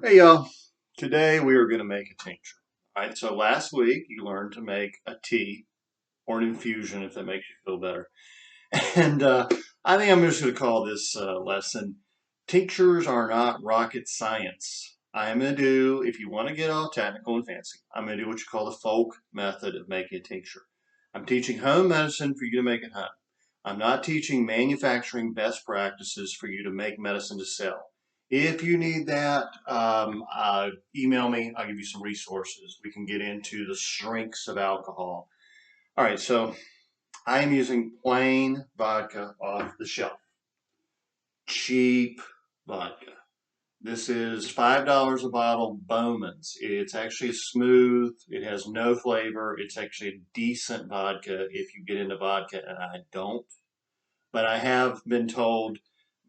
Hey y'all, today we are going to make a tincture. All right, so last week you learned to make a tea or an infusion if that makes you feel better. And I think I'm just going to call this lesson, Tinctures Are Not Rocket Science. I am going to do, if you want to get all technical and fancy, I'm going to do what you call the folk method of making a tincture. I'm teaching home medicine for you to make at home. I'm not teaching manufacturing best practices for you to make medicine to sell. If you need that, email me. I'll give you some resources. We can get into the strengths of alcohol. All right, so I am using plain vodka off the shelf. Cheap vodka. This is $5 a bottle, Bowman's. It's actually smooth. It has no flavor. It's actually a decent vodka if you get into vodka, and I don't. But I have been told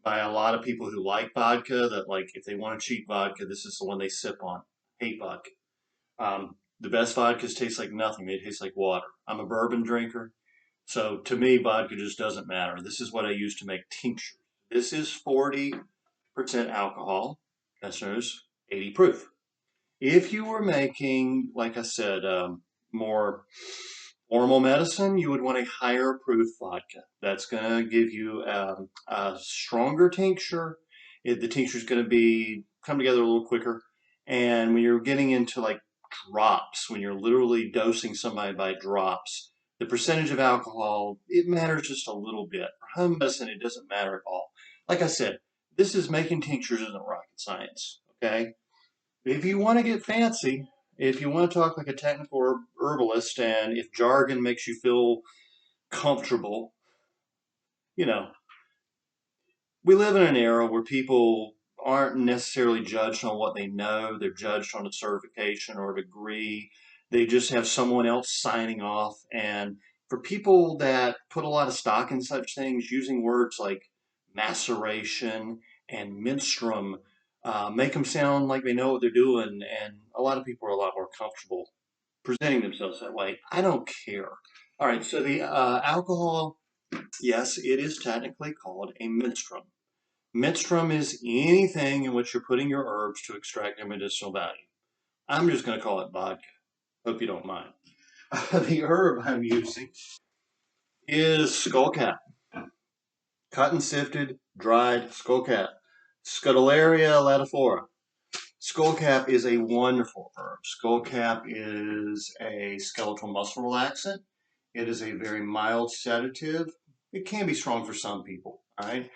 by a lot of people who like vodka that, like, if they want a cheap vodka, this is the one they sip on. Hate vodka. The best vodkas taste like nothing. They taste like water. I'm a bourbon drinker. So to me, vodka just doesn't matter. This is what I use to make tincture. This is 40% alcohol. That's known as 80 proof. If you were making, like I said, more formal medicine, you would want a higher proof vodka. That's going to give you a stronger tincture. The tincture is going to be come together a little quicker. And when you're getting into like drops, when you're literally dosing somebody by drops, the percentage of alcohol, it matters just a little bit. For home medicine, it doesn't matter at all. Like I said, this is making tinctures isn't rocket science, okay? If you want to get fancy, if you want to talk like a technical herbalist, and if jargon makes you feel comfortable, you know, we live in an era where people aren't necessarily judged on what they know. They're judged on a certification or a degree. They just have someone else signing off. And for people that put a lot of stock in such things, using words like maceration and menstruum make them sound like they know what they're doing. And a lot of people are a lot more comfortable presenting themselves that way. I don't care. All right, so the alcohol, yes, it is technically called a menstruum. Menstruum is anything in which you're putting your herbs to extract their medicinal value. I'm just going to call it vodka. Hope you don't mind. The herb I'm using is skullcap, cut and sifted, dried skullcap, Scutellaria lattiflora. Skullcap is a wonderful herb. Skullcap is a skeletal muscle relaxant. It is a very mild sedative. It can be strong for some people. All right.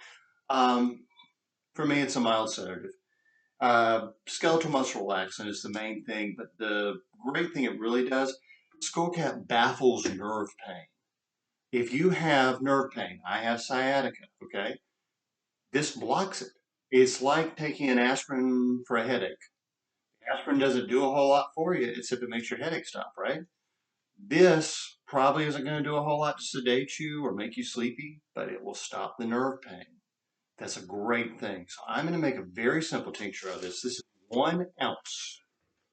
Um, for me, it's a mild sedative. Skeletal muscle relaxant is the main thing, but the great thing it really does, skullcap baffles nerve pain. If you have nerve pain, I have sciatica, okay? This blocks it. It's like taking an aspirin for a headache. Aspirin doesn't do a whole lot for you, except it makes your headache stop, right? This probably isn't going to do a whole lot to sedate you or make you sleepy, but it will stop the nerve pain. That's a great thing. So I'm going to make a very simple tincture of this. This is 1 ounce.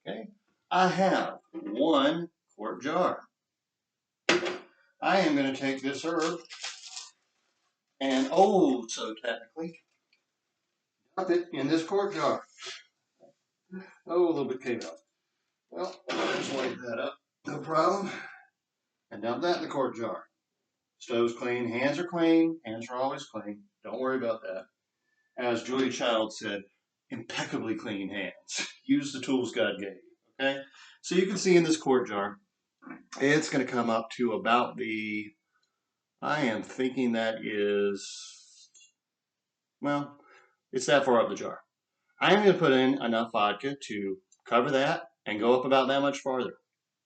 Okay. I have 1 quart jar. I am going to take this herb and so technically dump it in this quart jar. Oh, a little bit came out. Well, I'll just wipe that up. No problem. And dump that in the quart jar. Stove's clean, hands are clean, hands are always clean. Don't worry about that. As Julia Child said, impeccably clean hands. Use the tools God gave you, okay? So you can see in this quart jar, it's going to come up to about I am thinking that is, well, it's that far up the jar. I'm going to put in enough vodka to cover that and go up about that much farther.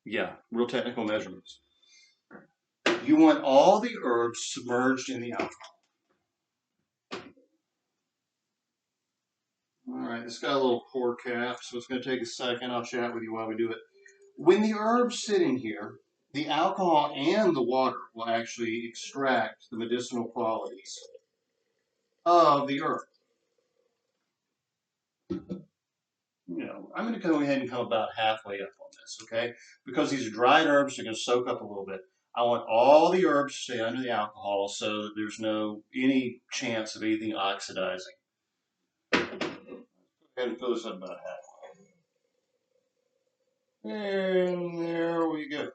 Yeah, real technical measurements. You want all the herbs submerged in the alcohol. All right, it's got a little pour cap, so it's going to take a second. I'll chat with you while we do it. When the herbs sit in here, the alcohol and the water will actually extract the medicinal qualities of the herb. I'm going to go ahead and come about halfway up on this, okay? Because these are dried herbs, they're going to soak up a little bit. I want all the herbs to stay under the alcohol so that there's any chance of anything oxidizing. Go ahead and fill this up about halfway. And there we go.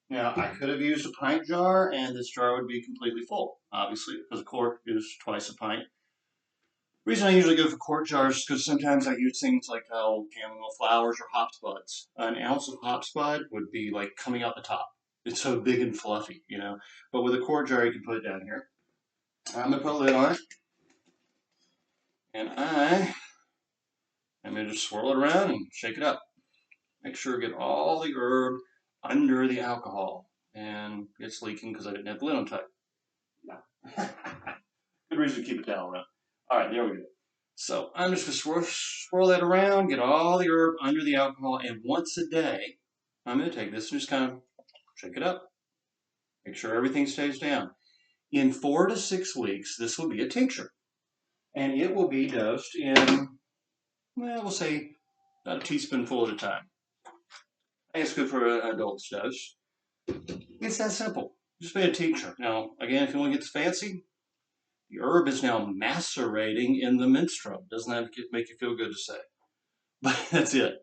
Now, I could have used a pint jar, and this jar would be completely full, obviously, because a quart is twice a pint. The reason I usually go for quart jars is because sometimes I use things like chamomile flowers or hops buds. An ounce of hops bud would be like coming out the top. It's so big and fluffy, you know. But with a quart jar, you can put it down here. I'm going to put a lid on it. And I'm going to just swirl it around and shake it up. Make sure to get all the herb under the alcohol. And it's leaking because I didn't have the lid on tight. No. Good reason to keep a towel around. All right, there we go. So I'm just going to swirl that around, get all the herb under the alcohol, and once a day, I'm going to take this and just kind of shake it up. Make sure everything stays down. In 4 to 6 weeks, this will be a tincture. And it will be dosed in, well, we'll say about a teaspoonful at a time. I think it's good for an adult's dose. It's that simple. Just make a tincture. Now, again, if you want to get fancy, the herb is now macerating in the menstruum. Doesn't that make you feel good to say? But that's it.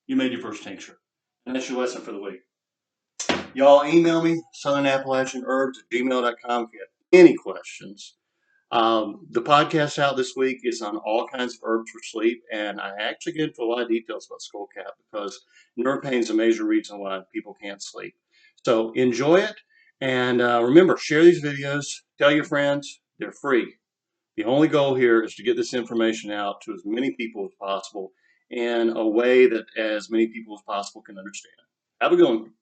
You made your first tincture. And that's your lesson for the week. Y'all email me, southernappalachianherbs@gmail.com if you have any questions. The podcast out this week is on all kinds of herbs for sleep, and I actually get into a lot of details about skullcap because nerve pain is a major reason why people can't sleep. So enjoy it, and remember, share these videos, tell your friends, they're free. The only goal here is to get this information out to as many people as possible in a way that as many people as possible can understand. Have a good one.